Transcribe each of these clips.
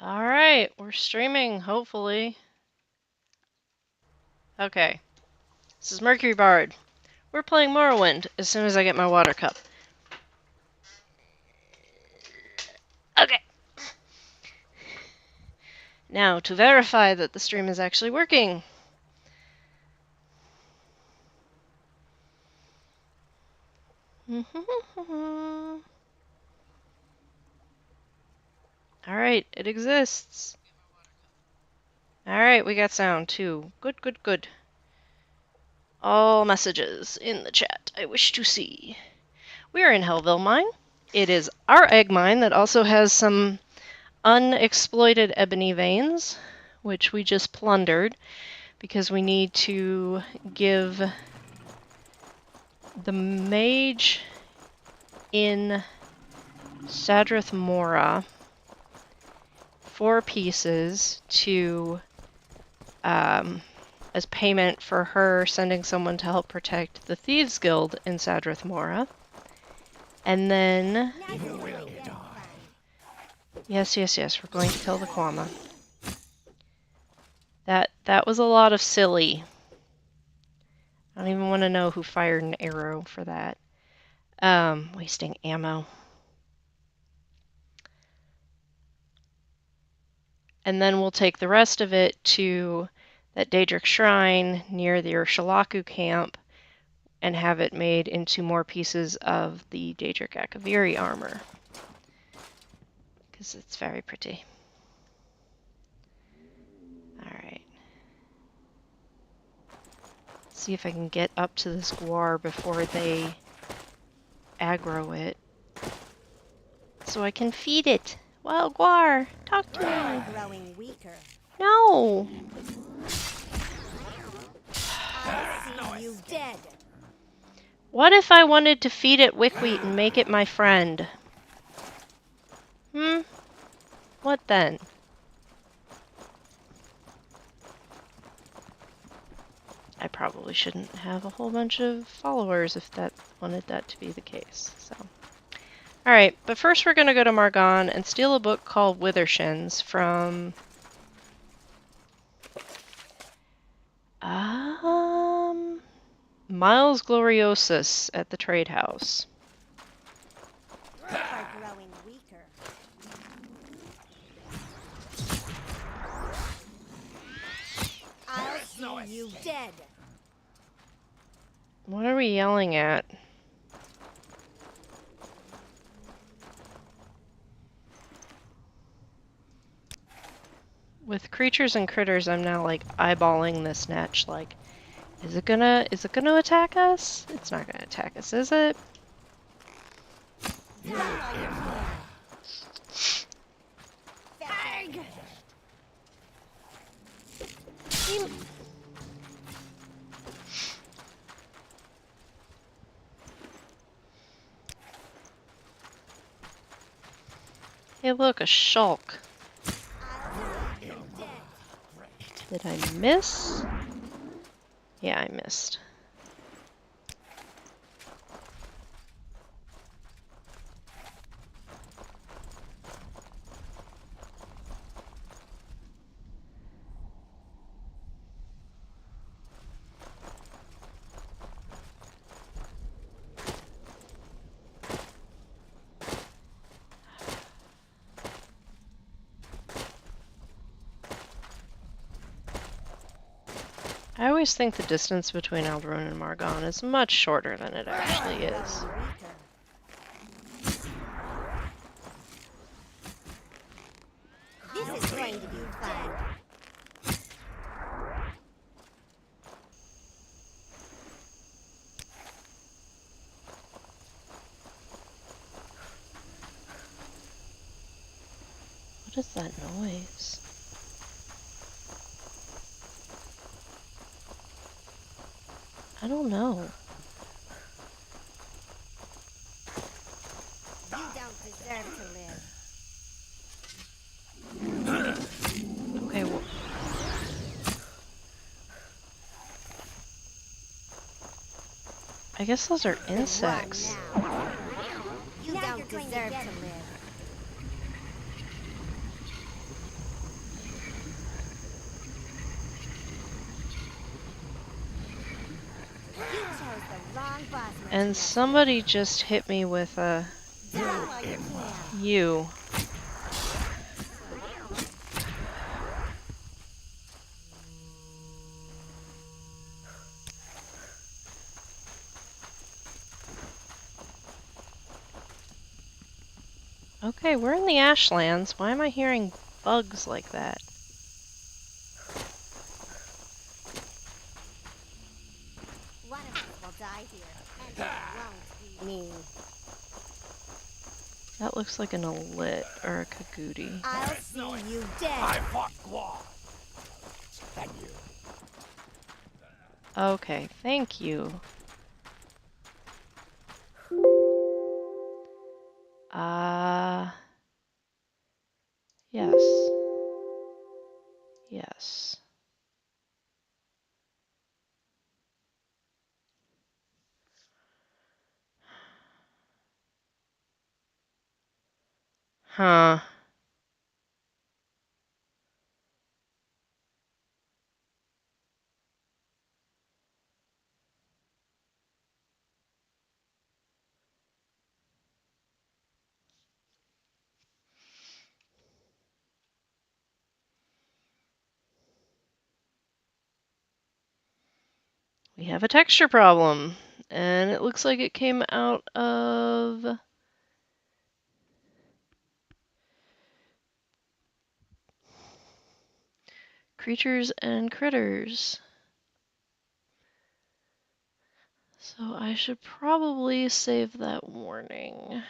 Alright, we're streaming, hopefully. Okay, this is Mercury Bard. We're playing Morrowind as soon as I get my water cup. Okay. Now, to verify that the stream is actually working. Alright, it exists. Alright, we got sound too. Good, good, good. All messages in the chat I wish to see. We are in Hellville Mine. It is our egg mine that also has some unexploited ebony veins, which we just plundered because we need to give the mage in Sadrath Mora 4 pieces to as payment for her sending someone to help protect the Thieves Guild in Sadrath Mora. And then yes, we're going to kill the Kwama. That was a lot of silly. I don't even want to know who fired an arrow for that. Wasting ammo. And then we'll take the rest of it to that Daedric shrine near the Urshalaku camp and have it made into more pieces of the Daedric Akaviri armor. Because it's very pretty. Alright. See if I can get up to this guar before they aggro it. So I can feed it. Wild guar, talk to me. Growing weaker. No. I see you dead. What if I wanted to feed it wickwheat and make it my friend? What then? I probably shouldn't have a whole bunch of followers if that wanted that to be the case. So, alright, but first we're going to go to Margon and steal a book called Withershins from Miles Gloriosus at the Trade House. Are growing weaker. I'll see you dead. What are we yelling at? With creatures and critters, I'm now like eyeballing this netch. Like, is it gonna attack us? It's not gonna attack us, is it? Hey, look, a shulk. Did I miss? Yeah, I missed. I always think the distance between Alderaan and Margon is much shorter than it actually is. This is going to be fun. What is that noise? I don't know. You don't deserve to live. Okay, well... I guess those are insects. You don't deserve to live. wrong boss met you And yesterday. somebody just hit me with a Die while you can. you. Okay, we're in the Ashlands. Why am I hearing bugs like that? One of us will die here, and it won't be me. That looks like an Alit or a Kagooti. I'll see you dead. I fought Guar. Thank you. Okay, thank you. Yes. Yes. Huh. We have a texture problem. And it looks like it came out of creatures and critters. So I should probably save that warning.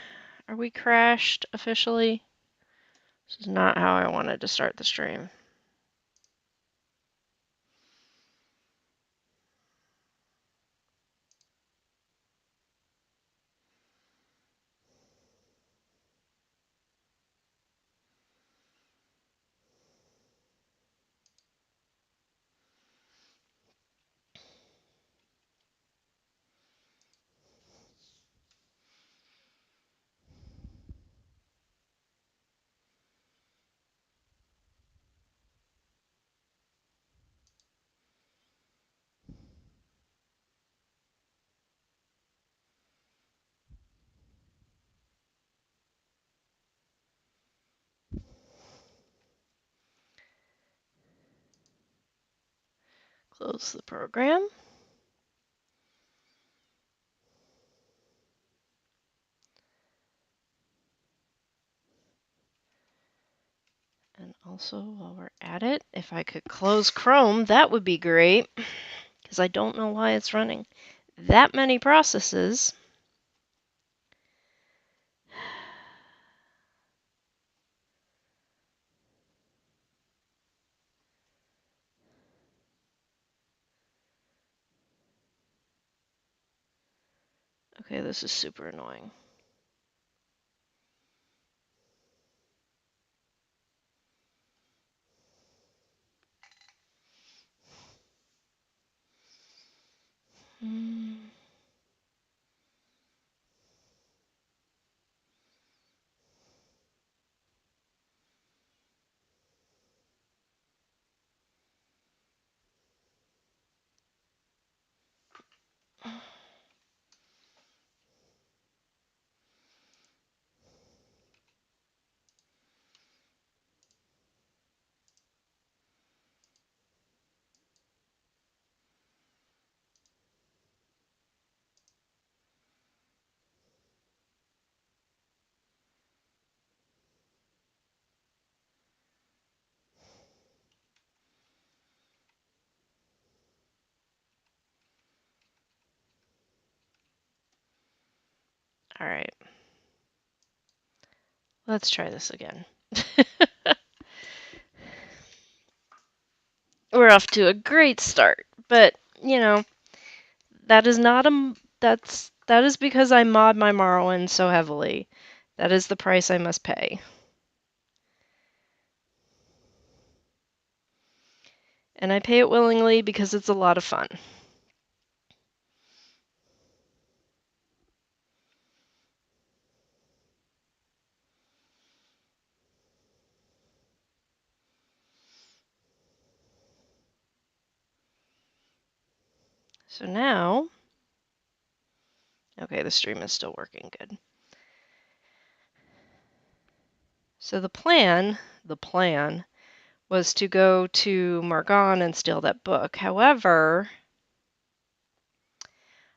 Are we crashed officially? This is not how I wanted to start the stream. Close the program. And also, while we're at it, if I could close Chrome, that would be great. Because I don't know why it's running that many processes. Okay, this is super annoying. Mm. All right, let's try this again. We're off to a great start, but you know, that is not a that is because I mod my Morrowind so heavily. That is the price I must pay. And I pay it willingly because it's a lot of fun. So now Okay, the stream is still working good. So the plan was to go to Margon and steal that book. However,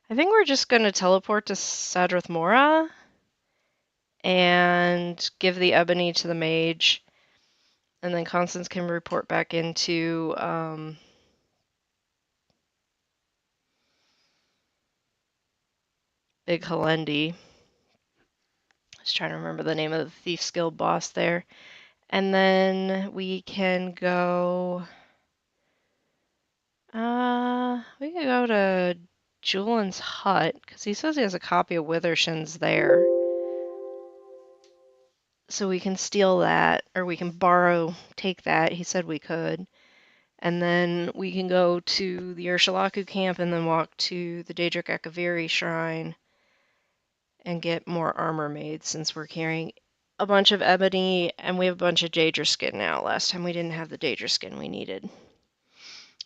I think we're just going to teleport to Sadrith Mora and give the ebony to the mage, and then Constance can report back into Big Halendi. I was trying to remember the name of the Thief's Guild boss there. And then we can go... we can go to Julian's hut, because he says he has a copy of Withershin's there. So we can steal that, or we can take that. He said we could. And then we can go to the Urshulaku camp and then walk to the Daedric Akaviri shrine and get more armor made, since we're carrying a bunch of ebony and we have a bunch of Daedra skin now. Last time we didn't have the Daedra skin we needed.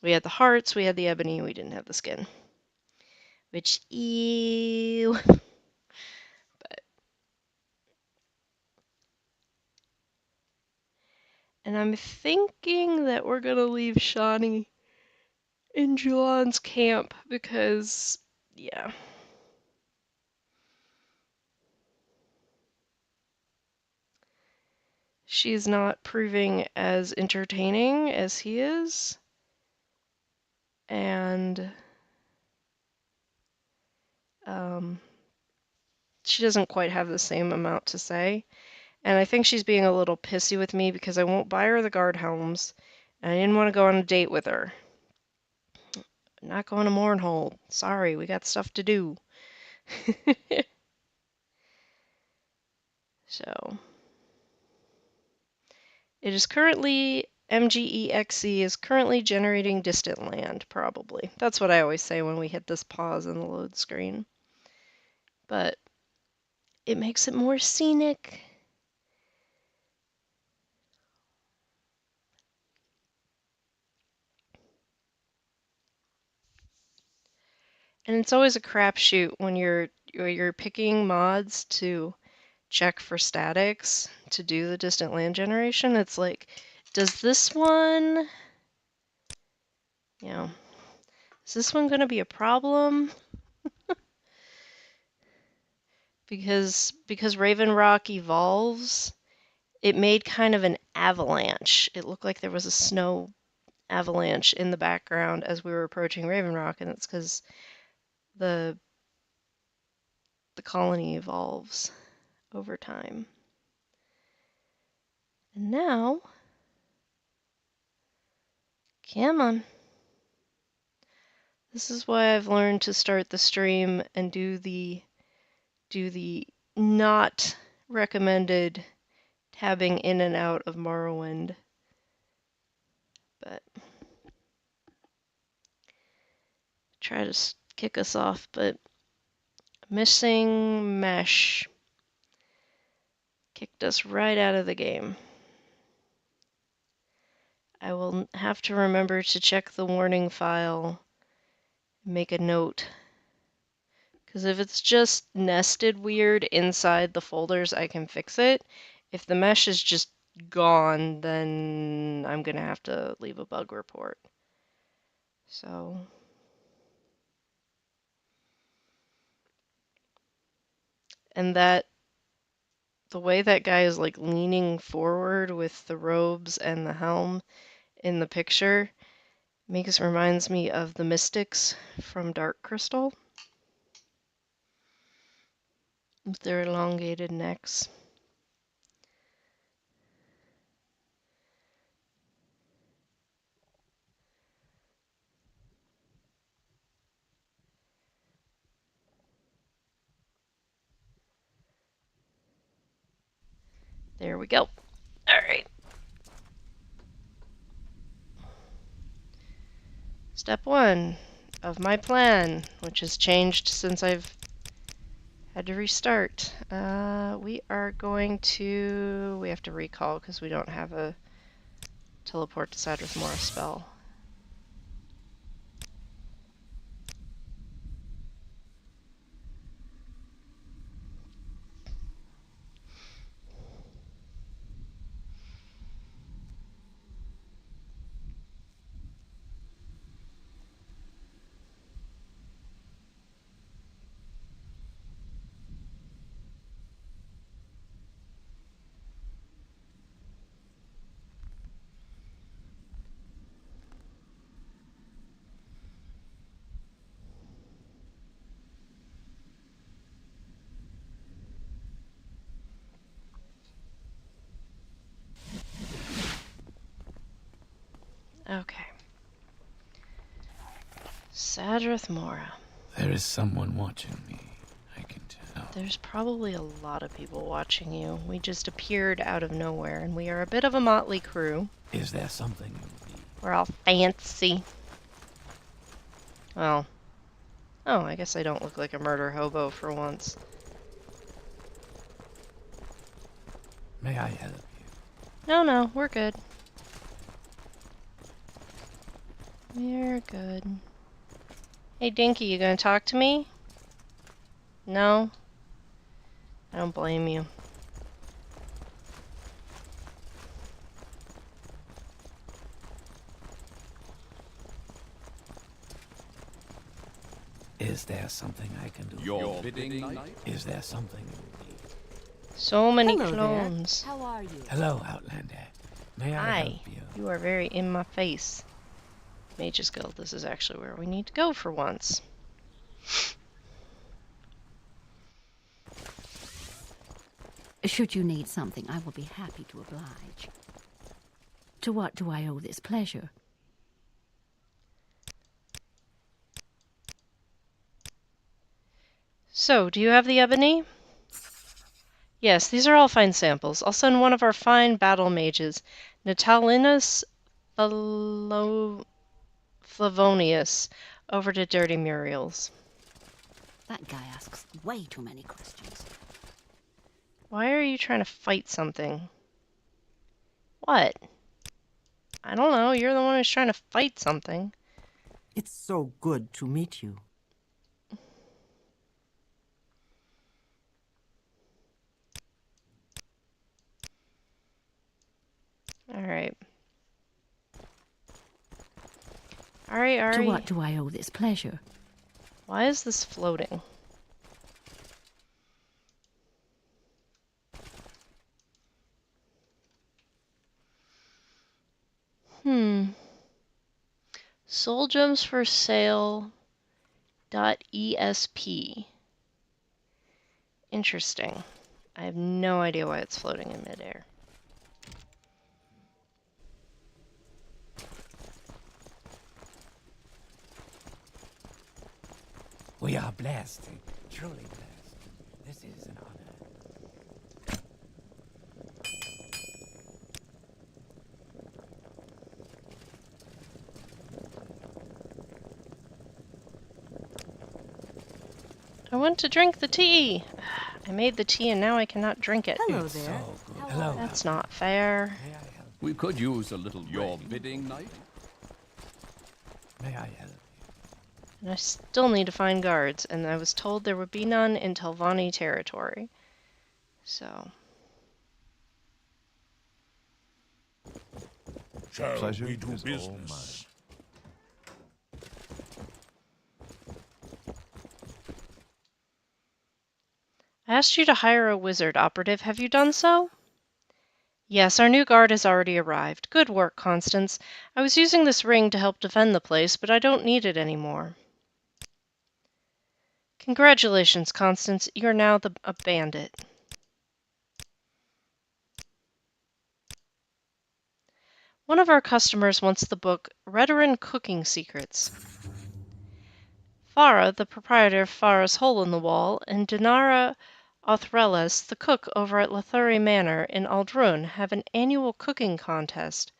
We had the hearts, we had the ebony, we didn't have the skin. Which, ew. But, and I'm thinking that we're gonna leave Shawnee in Julan's camp because, yeah. She's not proving as entertaining as he is. And she doesn't quite have the same amount to say. And I think she's being a little pissy with me because I won't buy her the guard helms. And I didn't want to go on a date with her. I'm not going to Mournhold. Sorry, we got stuff to do. So, it is currently, MGEXE is currently generating distant land, probably. That's what I always say when we hit this pause in the load screen. But it makes it more scenic. And it's always a crapshoot when you're picking mods to check for statics to do the distant land generation. It's like, does this one, is this one going to be a problem? Because Raven Rock evolves, it made kind of an avalanche. It looked like there was a snow avalanche in the background as we were approaching Raven Rock, and it's because the colony evolves over time. And now, come on. This is why I've learned to start the stream and do the not recommended tabbing in and out of Morrowind. But try to kick us off, but missing mesh kicked us right out of the game. I will have to remember to check the warning file, make a note. Because if it's just nested weird inside the folders, I can fix it. If the mesh is just gone, then I'm going to have to leave a bug report. So, and the way that guy is like leaning forward with the robes and the helm in the picture reminds me of the Mystics from Dark Crystal with their elongated necks. There we go. All right. Step 1 of my plan, which has changed since I've had to restart. We have to recall because we don't have a teleport to Sadrith Mora spell. Okay. Sadrith Mora. There is someone watching me, I can tell. There's probably a lot of people watching you. We just appeared out of nowhere, and we are a bit of a motley crew. Is there something you need? We're all fancy. Well, oh, I guess I don't look like a murder hobo for once. May I help you? No, we're good. We're good. Hey, Dinky, you gonna talk to me? No? I don't blame you. Is there something I can do? Your bidding night? Is there something you need? So many Hello clones. there. How are you? Hello, Outlander. May I Hi. help you? You are very in my face. Mage's Guild, this is actually where we need to go for once. Should you need something, I will be happy to oblige. To what do I owe this pleasure? So, do you have the ebony? Yes, these are all fine samples. I'll send one of our fine battle mages, Natalinus Flavonius, over to Dirty Muriel's. That guy asks way too many questions. Why are you trying to fight something? What? I don't know, you're the one who's trying to fight something. It's so good to meet you. Alright. Alright. To what do I owe this pleasure? Why is this floating? Soul gems for sale. .esp. Interesting. I have no idea why it's floating in midair. We are blessed, truly blessed. This is an honor. I want to drink the tea. I made the tea and now I cannot drink it. Hello It's there. so good. Hello. That's not fair. May I help? We could use a little your bidding night? May I help? And I still need to find guards, and I was told there would be none in Telvanni territory. So, Shall Pleasure we do is all business? I asked you to hire a wizard operative. Have you done so? Yes, our new guard has already arrived. Good work, Constance. I was using this ring to help defend the place, but I don't need it anymore. Congratulations, Constance. You're now a bandit. One of our customers wants the book Redarin Cooking Secrets. Farah, the proprietor of Farah's Hole in the Wall, and Dinara Othreles, the cook over at Lathuri Manor in Aldrun, have an annual cooking contest.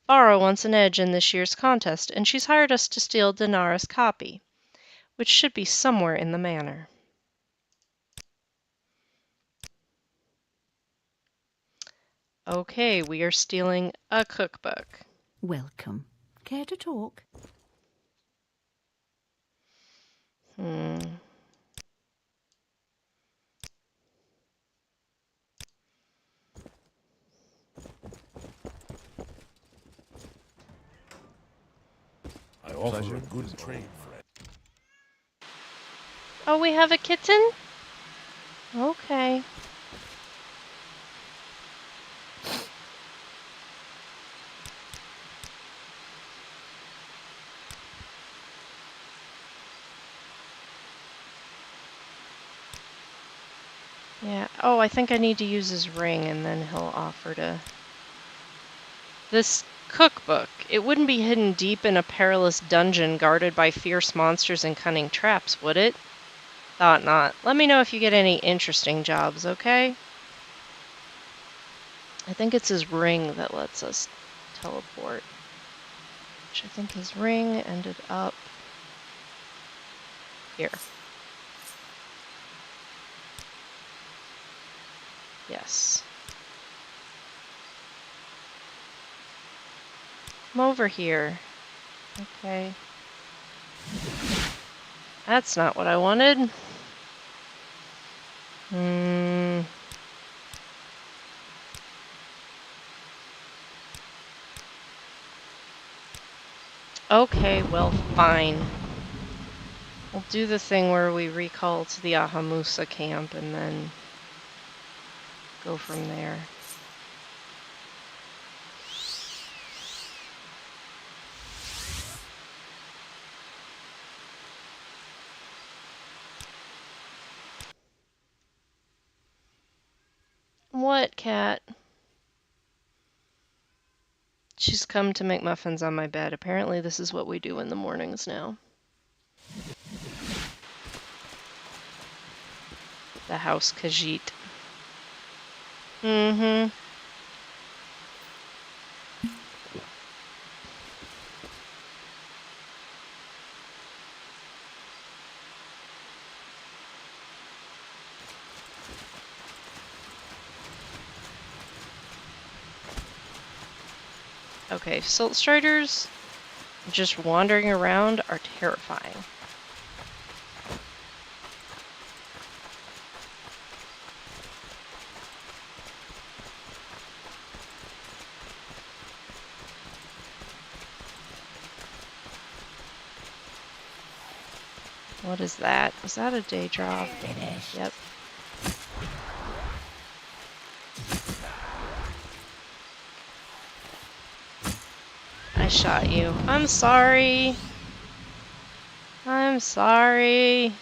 Farah wants an edge in this year's contest, and she's hired us to steal Dinara's copy, which should be somewhere in the manor. Okay, we are stealing a cookbook. Welcome. Care to talk? I offer Pleasure a good is trade, friend. Oh, we have a kitten? Okay. Yeah. Oh, I think I need to use his ring, and then he'll offer to... This Cookbook. It wouldn't be hidden deep in a perilous dungeon guarded by fierce monsters and cunning traps, would it? Thought not. Let me know if you get any interesting jobs, okay? I think it's his ring that lets us teleport. Which I think his ring ended up here. Yes. Come over here. Okay. That's not what I wanted. Okay, well, fine. We'll do the thing where we recall to the Ahamusa camp and then go from there. What, cat? She's come to make muffins on my bed. Apparently this is what we do in the mornings now. The house Khajiit. Mm-hmm. Okay, Silt Striders just wandering around are terrifying. What is that? Is that a day drop? Finished. Yep. I shot you. I'm sorry. I'm sorry.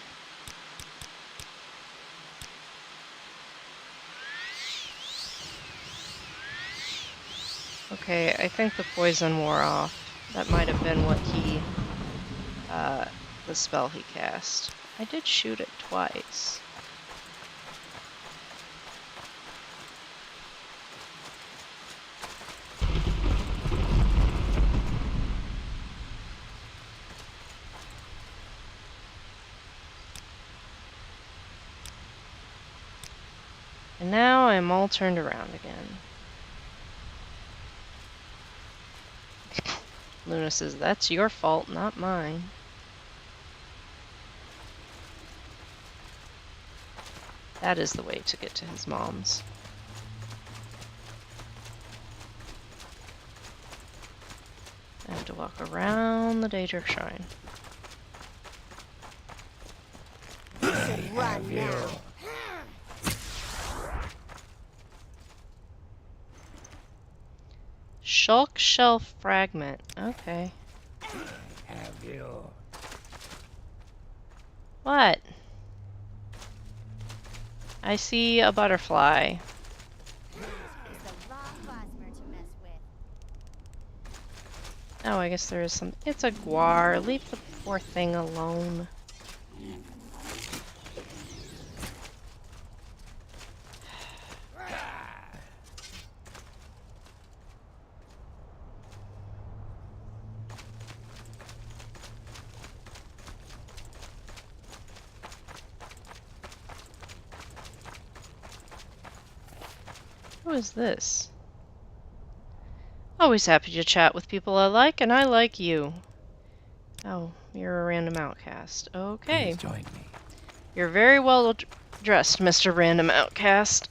Okay, I think the poison wore off. That might have been what he, the spell he cast. I did shoot it twice. And now I'm all turned around again. Luna says, that's your fault, not mine. That is the way to get to his mom's. I have to walk around the Daedric Shrine. You should run now. Shulk Shelf Fragment. Okay. Have you? What? I see a butterfly. It's the wrong Bosmer to mess with. Oh, I guess there is some. It's a guar. Leave the poor thing alone. Who is this? Always happy to chat with people I like, and I like you. Oh, you're a random outcast. Okay. Please join me. You're very well dressed, Mr. Random Outcast.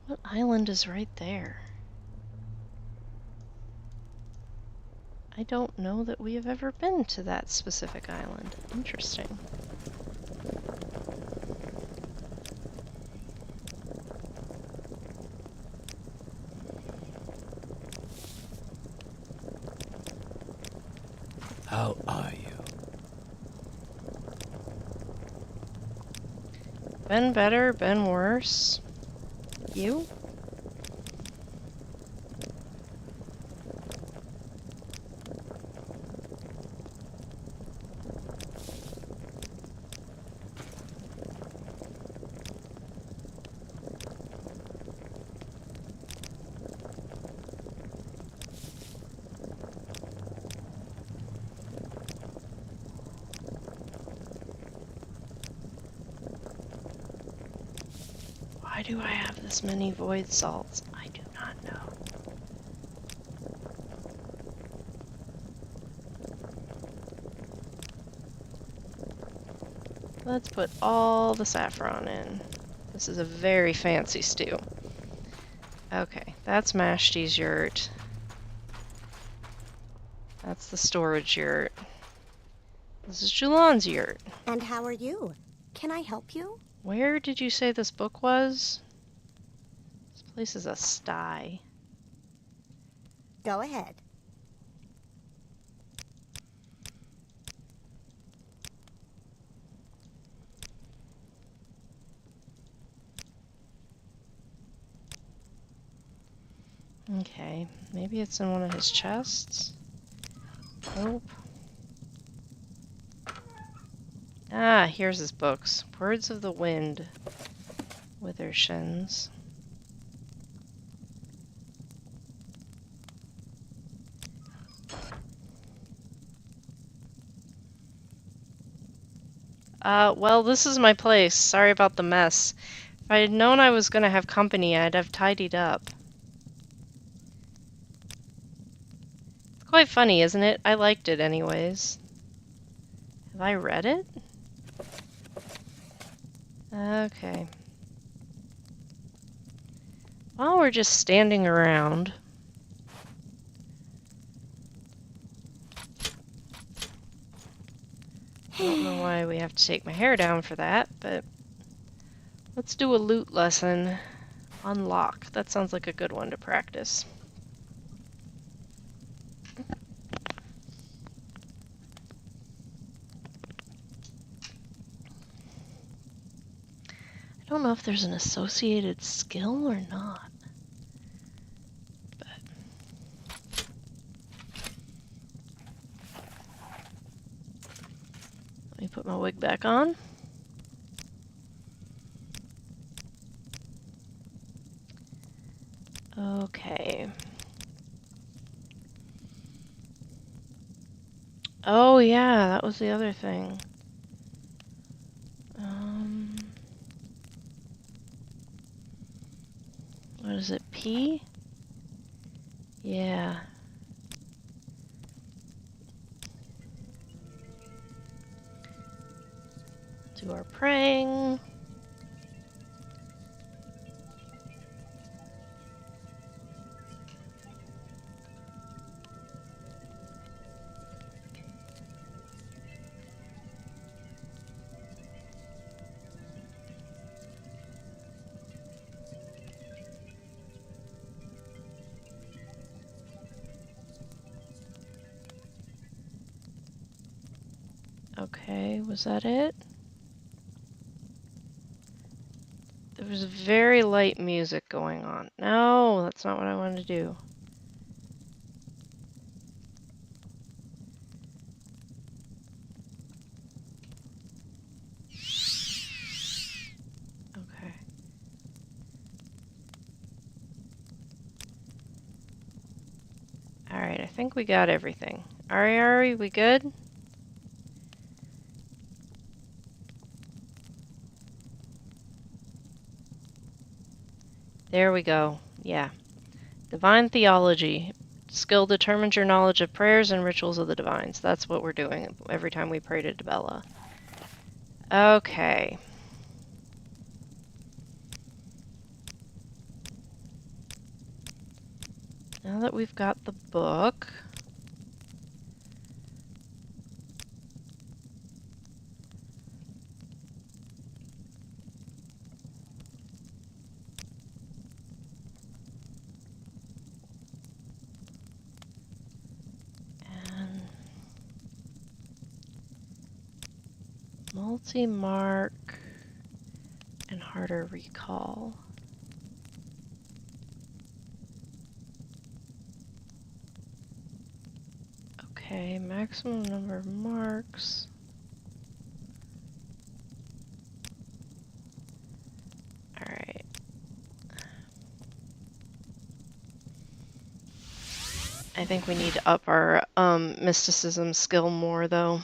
What island is right there? I don't know that we have ever been to that specific island. Interesting. How are you? Been better, been worse. You? Why do I have this many void salts? I do not know. Let's put all the saffron in. This is a very fancy stew. Okay, that's Mashti's yurt. That's the storage yurt. This is Julan's yurt. And how are you? Can I help you? Where did you say this book was? This place is a sty. Go ahead. Okay, maybe it's in one of his chests? Nope. Ah, here's his books. Words of the Wind. Withershins. Well, this is my place. Sorry about the mess. If I had known I was gonna have company, I'd have tidied up. It's quite funny, isn't it? I liked it anyways. Have I read it? Okay. While we're just standing around, I don't know why we have to take my hair down for that, but let's do a loot lesson. Unlock. That sounds like a good one to practice. I don't know if there's an associated skill or not. Let me put my wig back on. Okay. Oh yeah, that was the other thing. What is it, P? Yeah. Do our praying. Okay, was that it? There was very light music going on. No, that's not what I wanted to do. Okay. Alright, I think we got everything. Ari, we good? There we go. Yeah. Divine Theology. Skill determines your knowledge of prayers and rituals of the divines. That's what we're doing every time we pray to Dibella. Okay. Now that we've got the book, Multi-mark and harder recall. Okay, maximum number of marks. Alright. I think we need to up our mysticism skill more, though,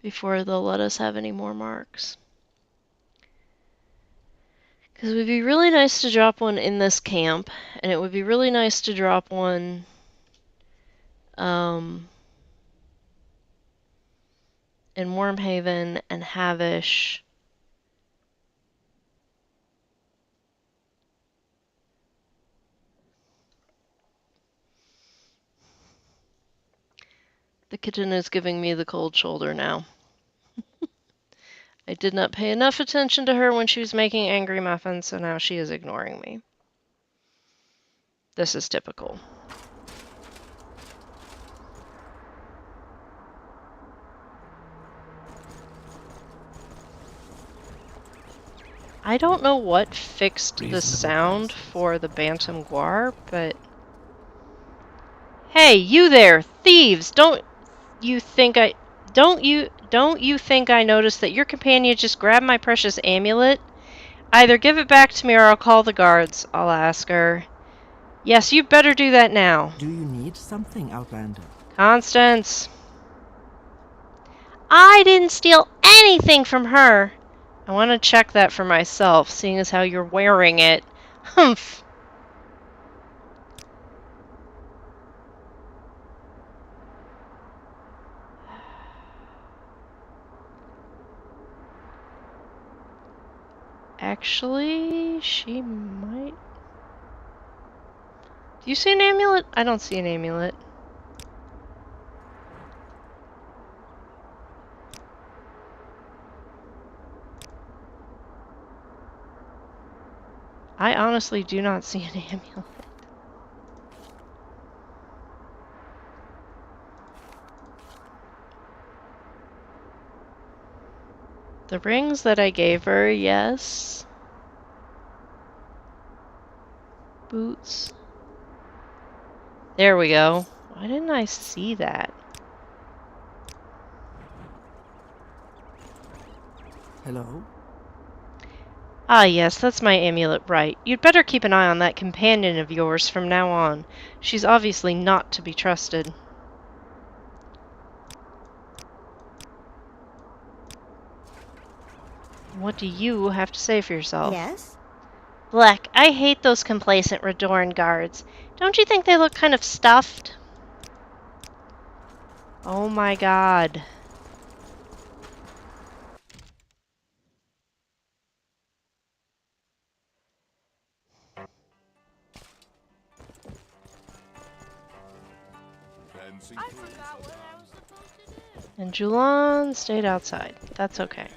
before they'll let us have any more marks. Because it would be really nice to drop one in this camp, and it would be really nice to drop one in Wormhaven and Havish. The kitten is giving me the cold shoulder now. I did not pay enough attention to her when she was making angry muffins, so now she is ignoring me. This is typical. I don't know what fixed the Reasonable sound prices. for the Bantam Guar, but... Hey, you there, thieves! Don't you think I noticed that your companion just grabbed my precious amulet? Either give it back to me or I'll call the guards, I'll ask her. Yes, you better do that now. Do you need something, Outlander? Constance! I didn't steal anything from her! I want to check that for myself, seeing as how you're wearing it. Humph! Actually, she might... Do you see an amulet? I don't see an amulet. I honestly do not see an amulet. The rings that I gave her, yes. Boots. There we go. Why didn't I see that? Hello? Ah, yes, that's my amulet, right. You'd better keep an eye on that companion of yours from now on. She's obviously not to be trusted. What do you have to say for yourself? Yes? Black, I hate those complacent Redoran guards. Don't you think they look kind of stuffed? Oh my god. And Julan stayed outside. That's okay.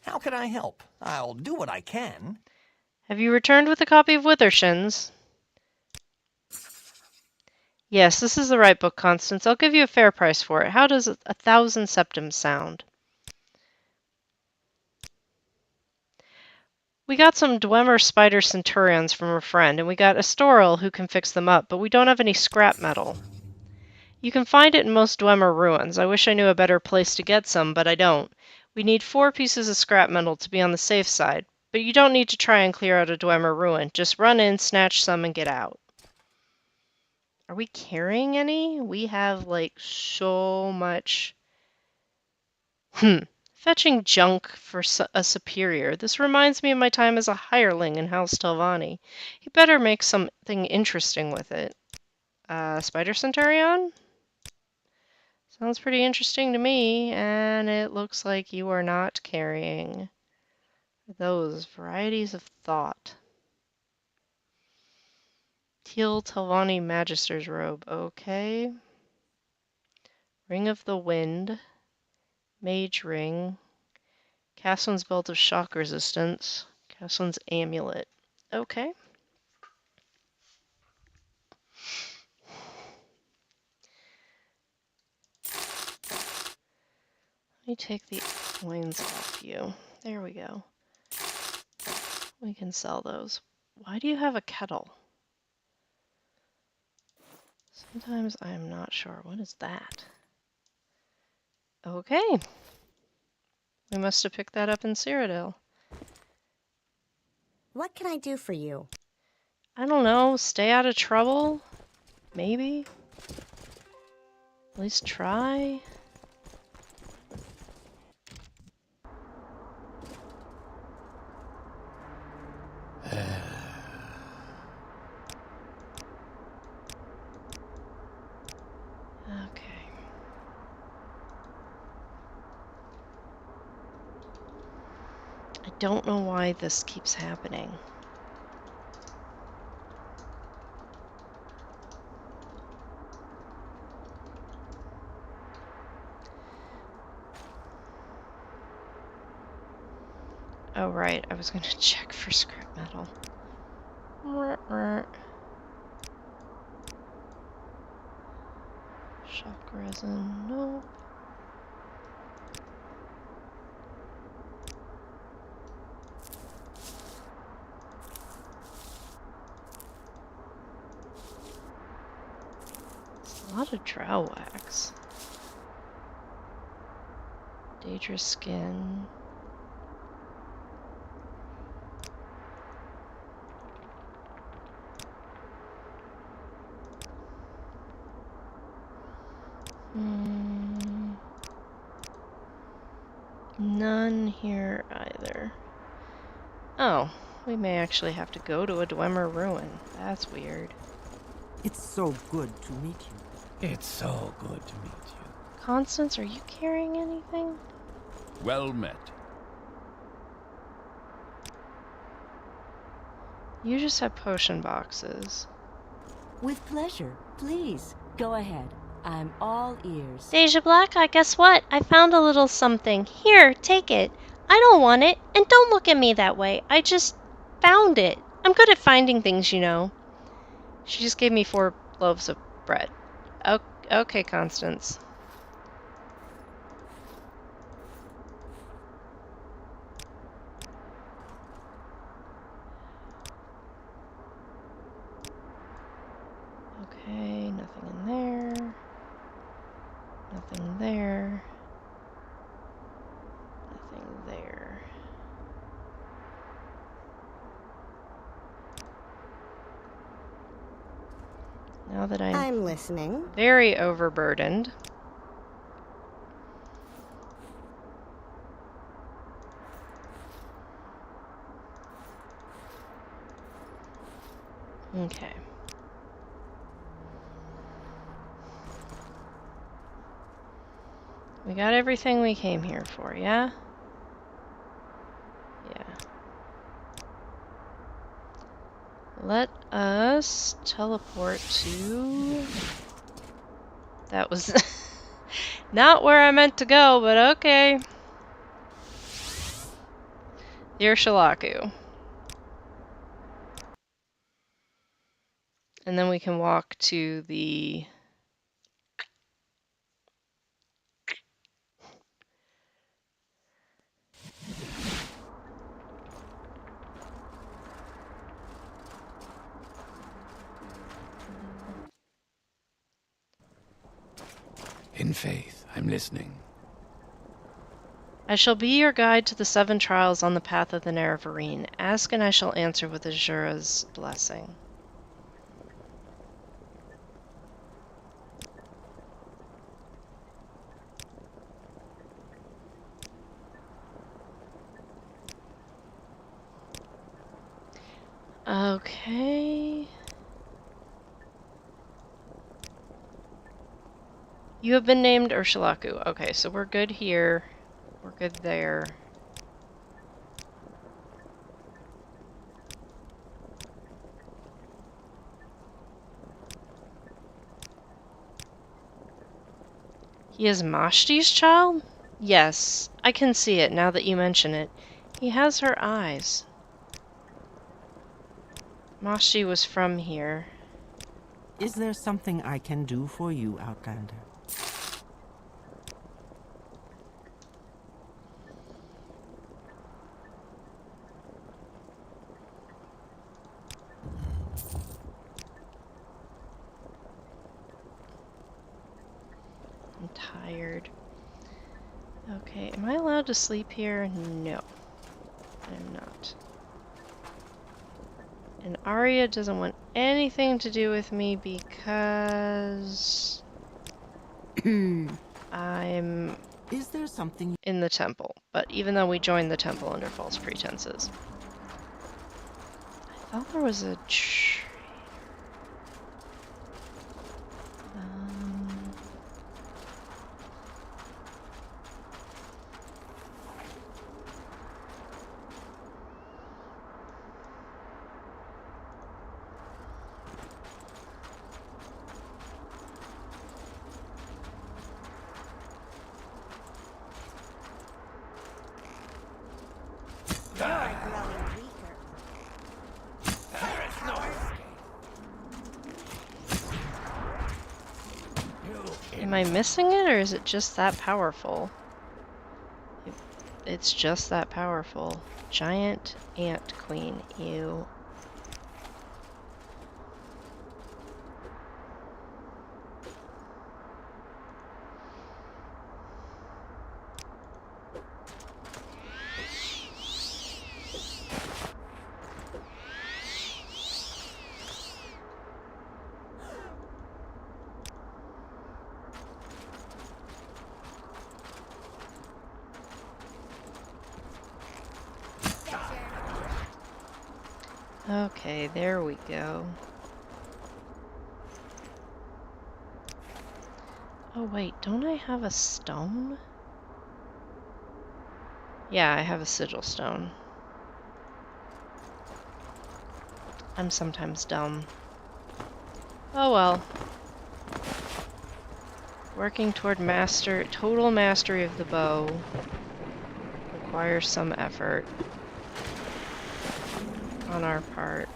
How can I help? I'll do what I can. Have you returned with a copy of Withershins? Yes, this is the right book, Constance. I'll give you a fair price for it. How does 1,000 septims sound? We got some Dwemer spider centurions from a friend, and we got Astoril who can fix them up, but we don't have any scrap metal. You can find it in most Dwemer ruins. I wish I knew a better place to get some, but I don't. We need 4 pieces of scrap metal to be on the safe side, but you don't need to try and clear out a Dwemer ruin. Just run in, snatch some, and get out. Are we carrying any? We have, like, so much... Fetching junk for a superior. This reminds me of my time as a hireling in House Telvanni. You better make something interesting with it. Spider Centurion? Sounds pretty interesting to me, and it looks like you are not carrying those varieties of thought. Teal Telvanni Magister's robe. Okay. Ring of the Wind. Mage ring. Caslin's belt of shock resistance. Caslin's amulet. Okay. Let me take the coins off you. There we go. We can sell those. Why do you have a kettle? Sometimes I'm not sure. What is that? Okay. We must have picked that up in Cyrodiil. What can I do for you? I don't know. Stay out of trouble? Maybe? At least try? Okay. I don't know why this keeps happening. Oh, right. I was going to check for scrap metal. Shock resin, no. It's a lot of drow wax. Daedra skin. None here either. Oh, we may actually have to go to a Dwemer ruin. That's weird. It's so good to meet you. It's so good to meet you. Constance, are you carrying anything? Well met. You just have potion boxes. With pleasure. Please, go ahead. I'm all ears. Deja Blackeye, guess what? I found a little something. Here, take it. I don't want it, and don't look at me that way. I just found it. I'm good at finding things, you know. She just gave me 4 loaves of bread. Okay, Constance. Okay, nothing in there. Nothing there. Nothing there. Now that I'm listening. very overburdened. Okay. We got everything we came here for, yeah? Yeah. Let us teleport to... That was not where I meant to go, but okay. Dear Shalaku. And then we can walk to the... In faith, I'm listening. I shall be your guide to the 7 trials on the path of the Nerevarine. Ask and I shall answer with Azura's blessing. Okay. You have been named Urshulaku. Okay, so we're good here. We're good there. He is Mashti's child? Yes, I can see it now that you mention it. He has her eyes. Mashti was from here. Is there something I can do for you, Outlander? I'm tired. Okay, am I allowed to sleep here? No, I'm not. And Arya doesn't want anything to do with me because I'm Is there something... in the temple. But even though we joined the temple under false pretenses. I thought there was a tree. You're growing weaker. Am I missing it, or is it just that powerful? It's just that powerful. Giant ant queen. Ew. Okay, there we go. Oh wait, don't I have a stone? Yeah, I have a sigil stone. I'm sometimes dumb. Oh well. Working toward total mastery of the bow requires some effort on our part.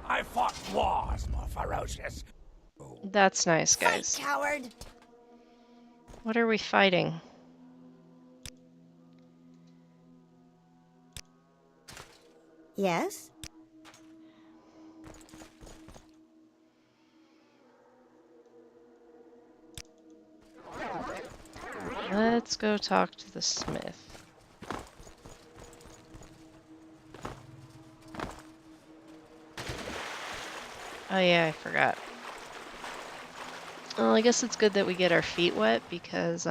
I fought wars more ferocious. That's nice, Fight, guys. coward! What are we fighting? Yes? Let's go talk to the smith. Oh yeah, I forgot. Well, I guess it's good that we get our feet wet because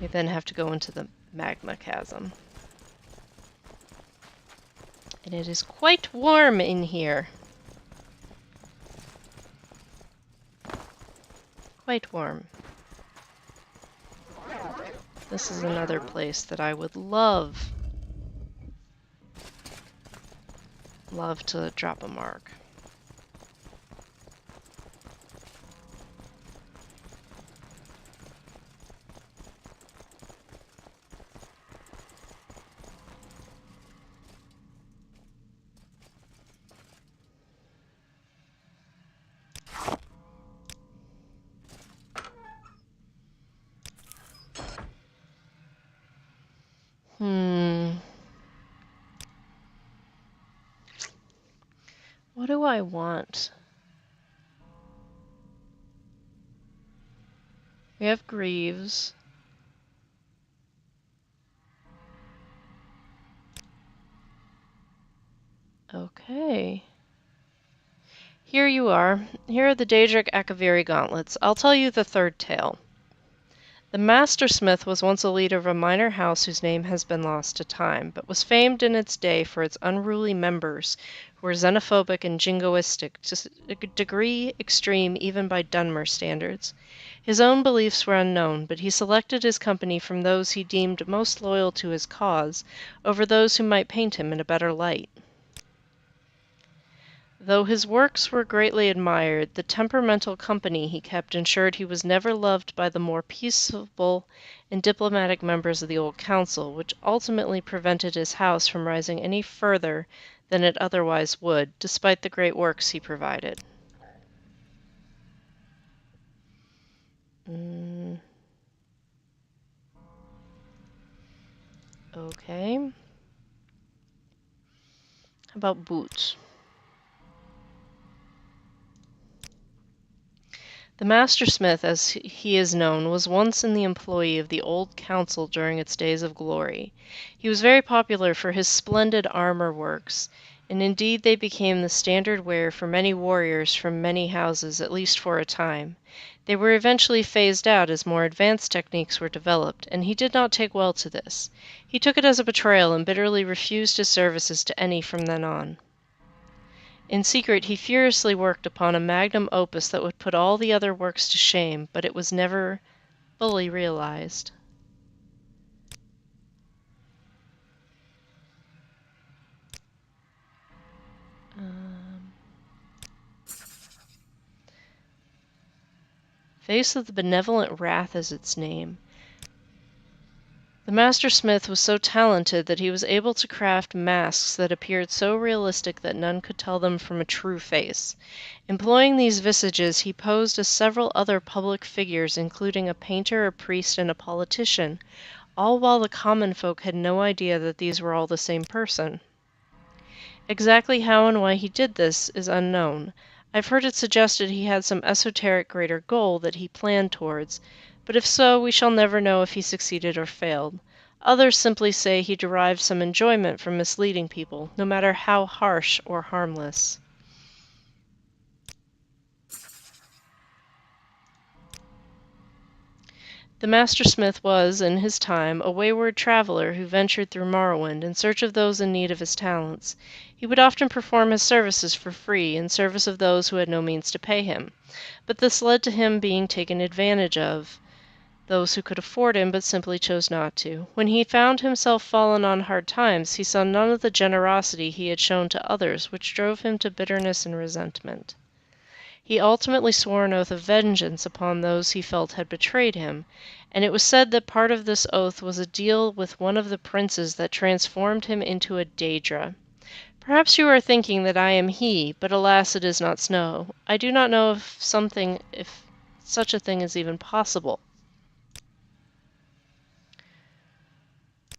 we then have to go into the magma chasm. And it is quite warm in here. Quite warm. This is another place that I would love to drop a mark. What do I want? We have greaves. Okay. Here you are. Here are the Daedric Akaviri gauntlets. I'll tell you the third tale. The Mastersmith was once a leader of a minor house whose name has been lost to time, but was famed in its day for its unruly members who were xenophobic and jingoistic to a degree extreme even by Dunmer standards. His own beliefs were unknown, but he selected his company from those he deemed most loyal to his cause over those who might paint him in a better light. Though his works were greatly admired, the temperamental company he kept ensured he was never loved by the more peaceable and diplomatic members of the old council, which ultimately prevented his house from rising any further than it otherwise would, despite the great works he provided. Okay. How about boots? The mastersmith, as he is known, was once in the employ of the old council during its days of glory. He was very popular for his splendid armor works, and indeed they became the standard wear for many warriors from many houses, at least for a time. They were eventually phased out as more advanced techniques were developed, and he did not take well to this. He took it as a betrayal and bitterly refused his services to any from then on. In secret, he furiously worked upon a magnum opus that would put all the other works to shame, but it was never fully realized. Face of the Benevolent Wrath is its name. The mastersmith was so talented that he was able to craft masks that appeared so realistic that none could tell them from a true face. Employing these visages, he posed as several other public figures, including a painter, a priest, and a politician, all while the common folk had no idea that these were all the same person. Exactly how and why he did this is unknown. I've heard it suggested he had some esoteric greater goal that he planned towards, but if so, we shall never know if he succeeded or failed. Others simply say he derived some enjoyment from misleading people, no matter how harsh or harmless. The mastersmith was, in his time, a wayward traveller who ventured through Morrowind in search of those in need of his talents. He would often perform his services for free in service of those who had no means to pay him, but this led to him being taken advantage of, those who could afford him but simply chose not to. When he found himself fallen on hard times, he saw none of the generosity he had shown to others, which drove him to bitterness and resentment. He ultimately swore an oath of vengeance upon those he felt had betrayed him, and it was said that part of this oath was a deal with one of the princes that transformed him into a Daedra. Perhaps you are thinking that I am he, but alas, it is not so. I do not know if such a thing is even possible.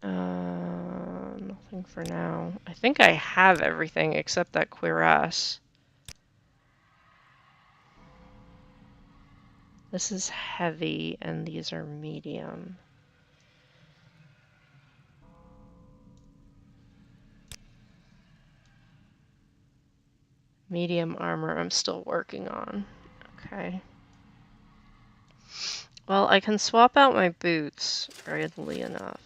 Nothing for now. I think I have everything except that cuirass. This is heavy, and these are medium. Medium armor I'm still working on. Okay. Well, I can swap out my boots readily enough.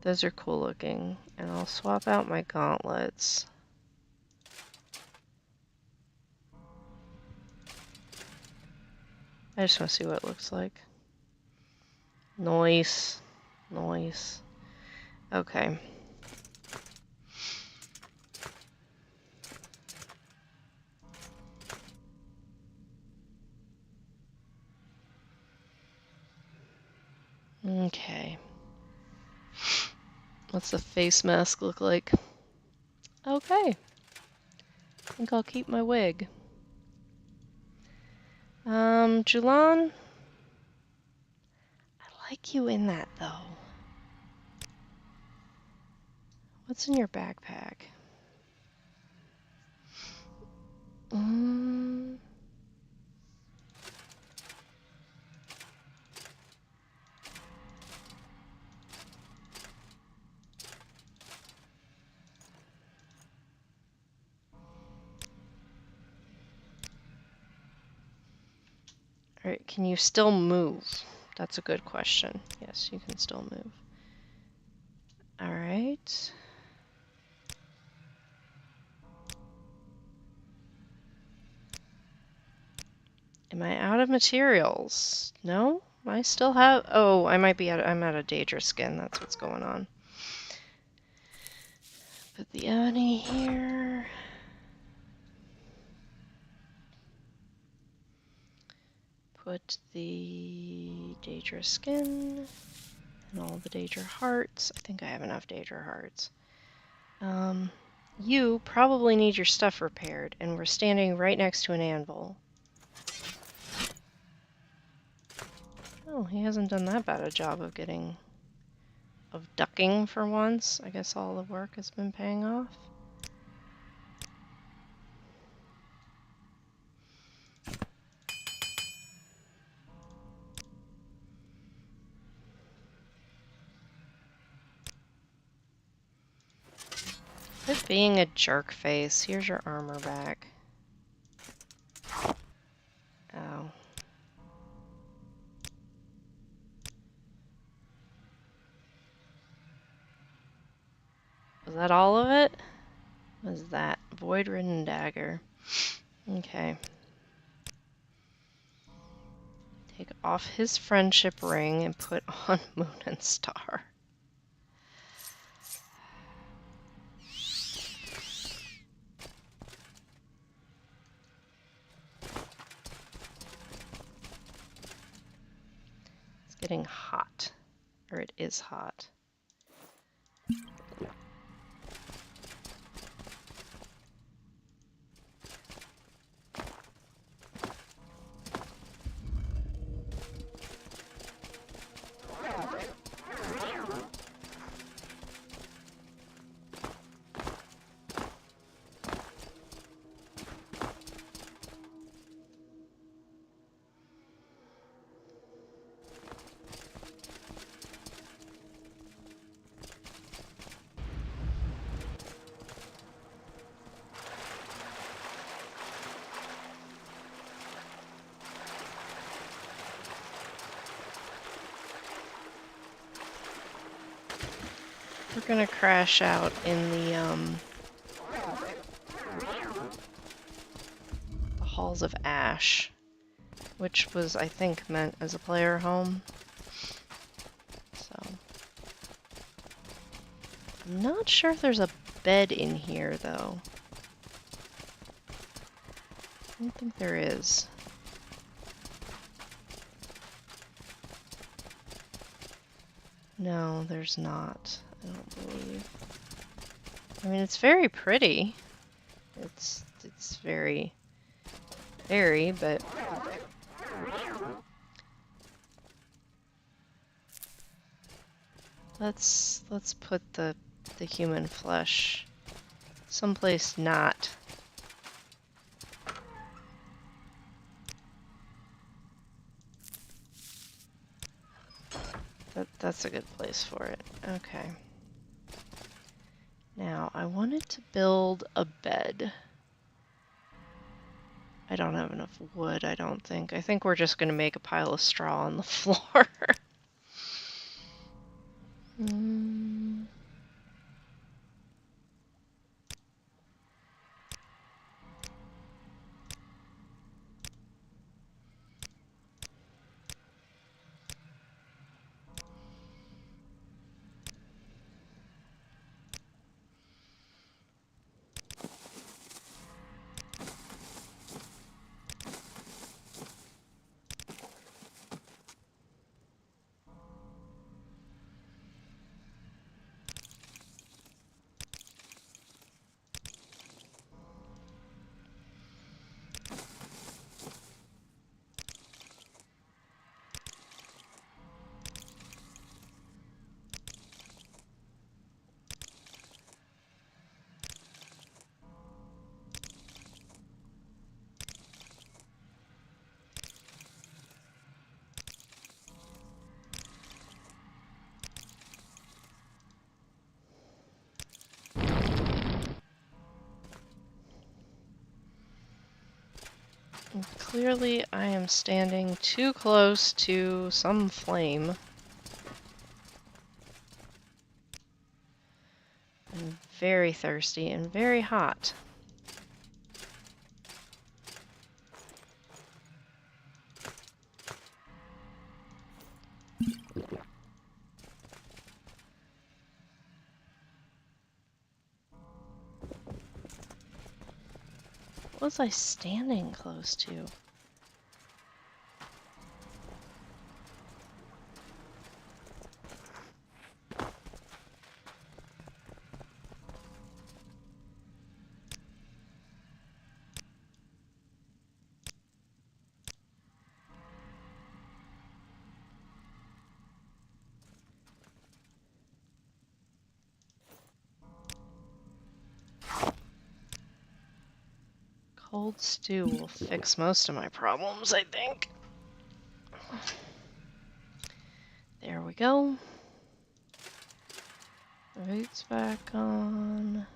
Those are cool looking. And I'll swap out my gauntlets. I just want to see what it looks like. Nice. Nice. Okay. Okay. What's the face mask look like? Okay. I think I'll keep my wig. Julan? I like you in that, though. What's in your backpack? Alright, can you still move? That's a good question. Yes, you can still move. Alright. Am I out of materials? No? I still have... Oh, I might be I'm out of Daedra skin. That's what's going on. Put the ebony here. Put the Daedra skin and all the Daedra hearts. I think I have enough Daedra hearts. You probably need your stuff repaired, and we're standing right next to an anvil. Oh, he hasn't done that bad a job of ducking for once. I guess all the work has been paying off. being a jerk face. Here's your armor back. Oh. Was that all of it? What is that? Void-ridden dagger. Okay. Take off his friendship ring and put on Moon and Star. It's getting hot. Or it is hot. We're gonna crash out in the Halls of Ash, which was, I think, meant as a player home. So, I'm not sure if there's a bed in here, though. I don't think there is. No, there's not. I don't believe. I mean, it's very pretty. It's very, but let's put the human flesh someplace not. That's a good place for it. Okay. Now, I wanted to build a bed. I don't have enough wood, I don't think. I think we're just going to make a pile of straw on the floor. Clearly, I am standing too close to some flame. I'm very thirsty and very hot. What was I standing close to? Cold stew will fix most of my problems, I think. There we go. Roots back on.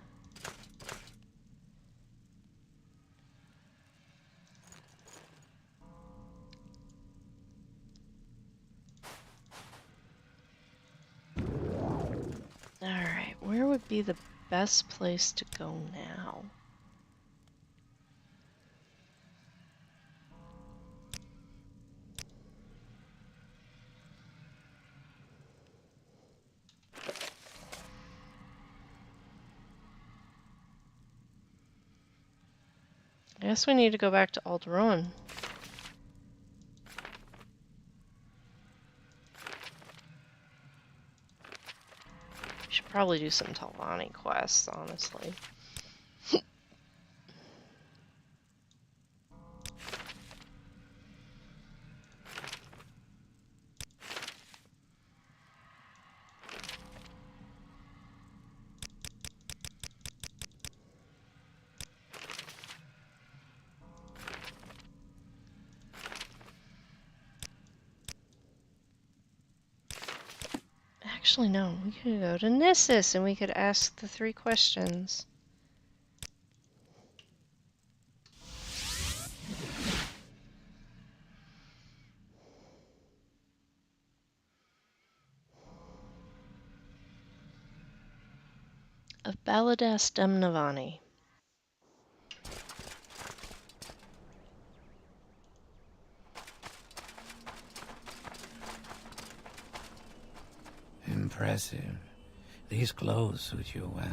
be the best place to go now? I guess we need to go back to Alderaan. Should probably do some Talvani quests, honestly. Actually, no. We could go to Nissus and we could ask the 3 questions. Of Baladas Demnavani. Impressive. These clothes suit you well.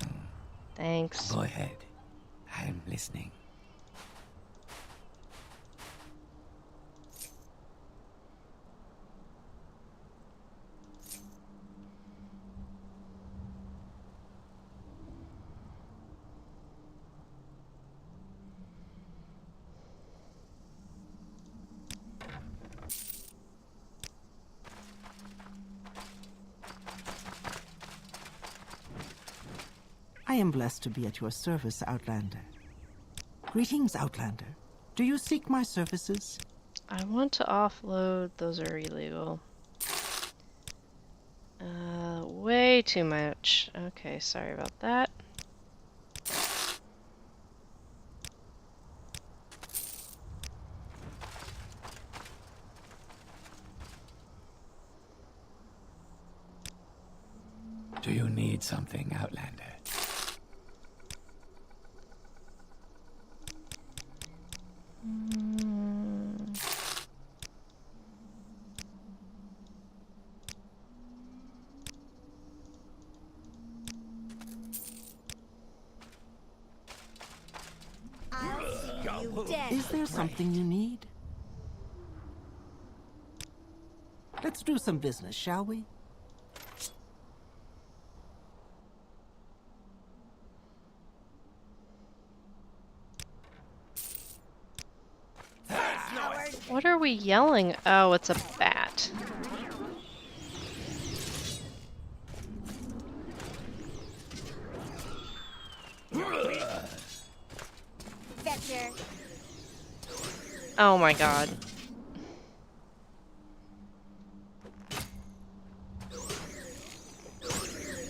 Thanks. Go ahead. I'm listening. I am blessed to be at your service, Outlander. Greetings, Outlander. Do you seek my services? I want to offload. Those are illegal. Way too much. Okay, sorry about that. Do you need something, Outlander? I'll see you dead. Is there something you need? Let's do some business, shall we? What are we yelling? Oh, it's a bat. Fetcher. Oh my god.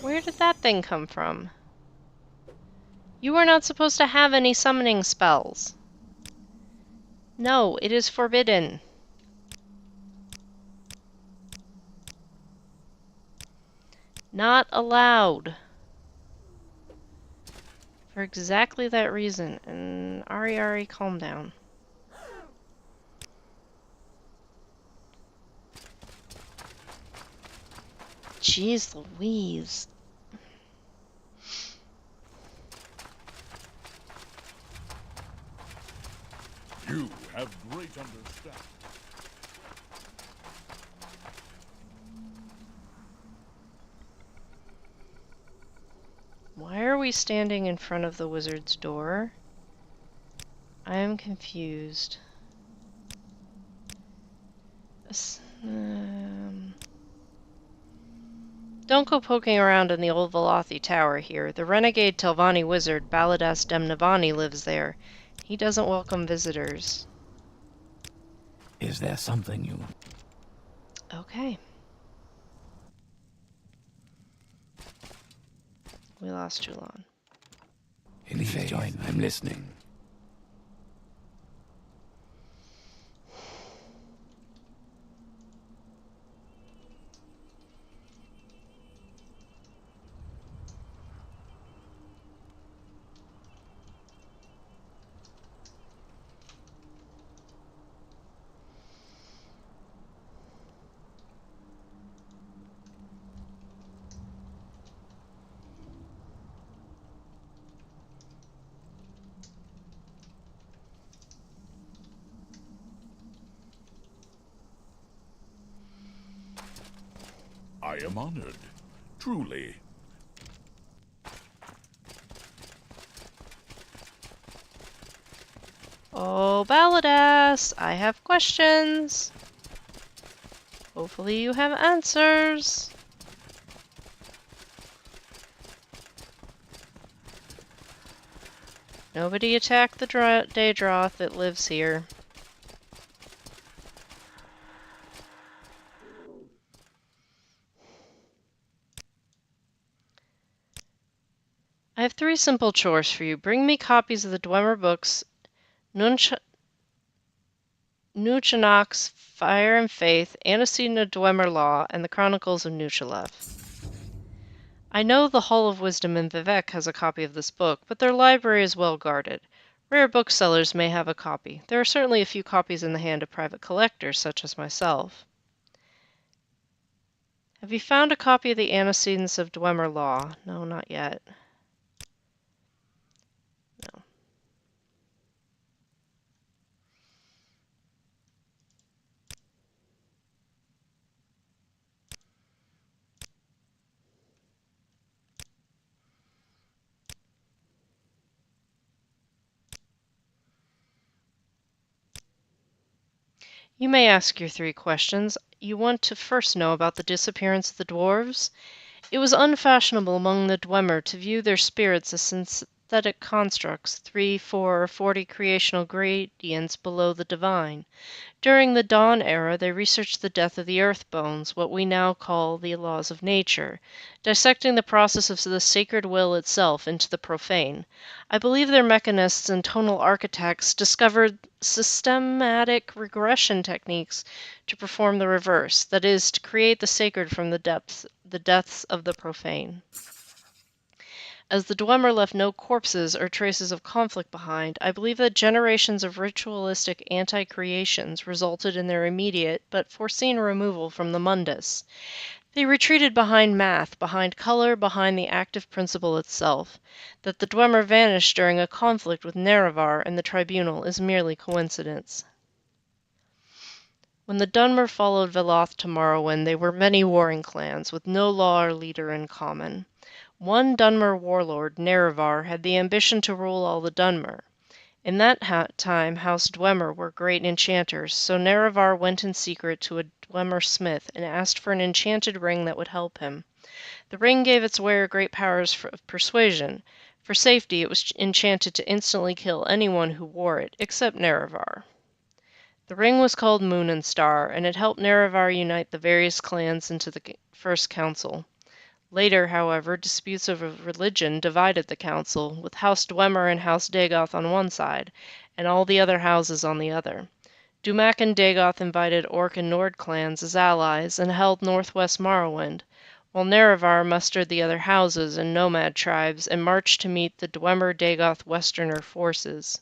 Where did that thing come from? You are not supposed to have any summoning spells. No, it is forbidden. Not allowed. For exactly that reason. And Ari, calm down. Jeez Louise. You have great understanding. Why are we standing in front of the wizard's door? I am confused. Don't go poking around in the old Velothi Tower here. The renegade Telvanni wizard Baladas Demnavani lives there. He doesn't welcome visitors. Is there something you... Okay. We lost Julan. Please join me. I'm listening. I am honored. Truly. Oh, Balladass, I have questions. Hopefully you have answers. Nobody attack the Daedroth that lives here. I have 3 simple chores for you. Bring me copies of the Dwemer books, Nuchanach's Fire and Faith, Aniseed of Dwemer Law, and the Chronicles of Nuchalev. I know the Hall of Wisdom in Vivec has a copy of this book, but their library is well guarded. Rare booksellers may have a copy. There are certainly a few copies in the hand of private collectors, such as myself. Have you found a copy of the Antecedents of Dwemer Law? No, not yet. No. You may ask your 3 questions. You want to first know about the disappearance of the dwarves? It was unfashionable among the Dwemer to view their spirits as synthetic constructs, 3, 4, or 40 creational gradients below the divine. During the Dawn era, they researched the death of the earth bones, what we now call the laws of nature, dissecting the process of the sacred will itself into the profane. I believe their mechanists and tonal architects discovered systematic regression techniques to perform the reverse, that is, to create the sacred from the depths of the profane. As the Dwemer left no corpses or traces of conflict behind, I believe that generations of ritualistic anti-creations resulted in their immediate but foreseen removal from the mundus. They retreated behind math, behind color, behind the active principle itself. That the Dwemer vanished during a conflict with Nerevar and the tribunal is merely coincidence. When the Dunmer followed Veloth to Morrowind, they were many warring clans, with no law or leader in common. One Dunmer warlord, Nerevar, had the ambition to rule all the Dunmer. In that time House Dwemer were great enchanters, so Nerevar went in secret to a Dwemer smith and asked for an enchanted ring that would help him. The ring gave its wearer great powers of persuasion. For safety, it was enchanted to instantly kill anyone who wore it, except Nerevar. The ring was called Moon and Star, and it helped Nerevar unite the various clans into the First Council. Later, however, disputes over religion divided the council, with House Dwemer and House Dagoth on one side, and all the other houses on the other. Dumak and Dagoth invited Orc and Nord clans as allies and held northwest Morrowind, while Nerevar mustered the other houses and nomad tribes and marched to meet the Dwemer-Dagoth Westerner forces.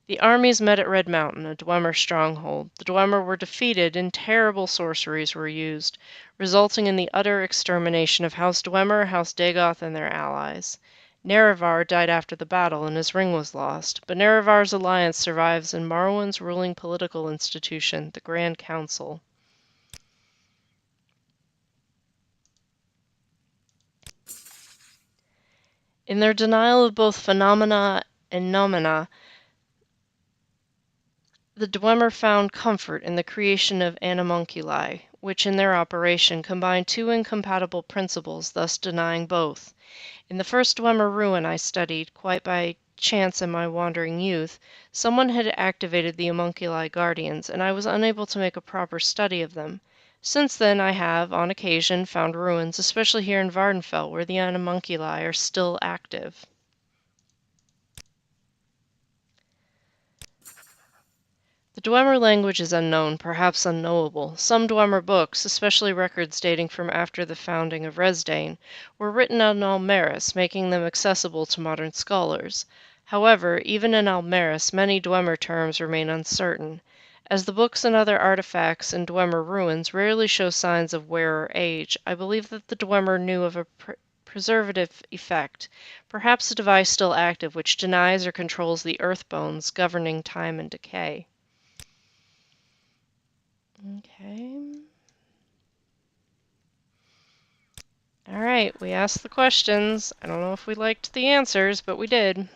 The armies met at Red Mountain, a Dwemer stronghold. The Dwemer were defeated and terrible sorceries were used, resulting in the utter extermination of House Dwemer, House Dagoth, and their allies. Nerevar died after the battle and his ring was lost, but Nerevar's alliance survives in Morrowind's ruling political institution, the Grand Council. In their denial of both phenomena and noumena, the Dwemer found comfort in the creation of animunculi, which in their operation combine 2 incompatible principles, thus denying both. In the first Dwemer ruin I studied, quite by chance in my wandering youth, someone had activated the homunculi guardians, and I was unable to make a proper study of them. Since then I have, on occasion, found ruins, especially here in Vardenfell, where the animunculi are still active. The Dwemer language is unknown, perhaps unknowable. Some Dwemer books, especially records dating from after the founding of Resdayn, were written in Almeris, making them accessible to modern scholars. However, even in Almeris, many Dwemer terms remain uncertain. As the books and other artifacts in Dwemer ruins rarely show signs of wear or age, I believe that the Dwemer knew of a preservative effect, perhaps a device still active which denies or controls the earth bones governing time and decay. Okay. Alright, we asked the questions. I don't know if we liked the answers, but we did.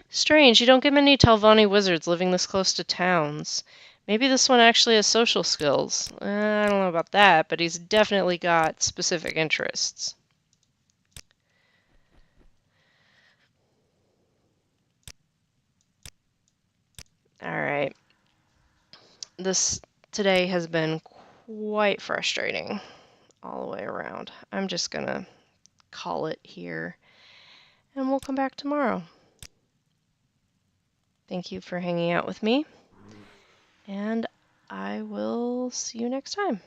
Strange, you don't get many Talvani wizards living this close to towns. Maybe this one actually has social skills. I don't know about that, but he's definitely got specific interests. Alright. This today has been quite frustrating all the way around. I'm just gonna call it here, and we'll come back tomorrow. Thank you for hanging out with me, and I will see you next time.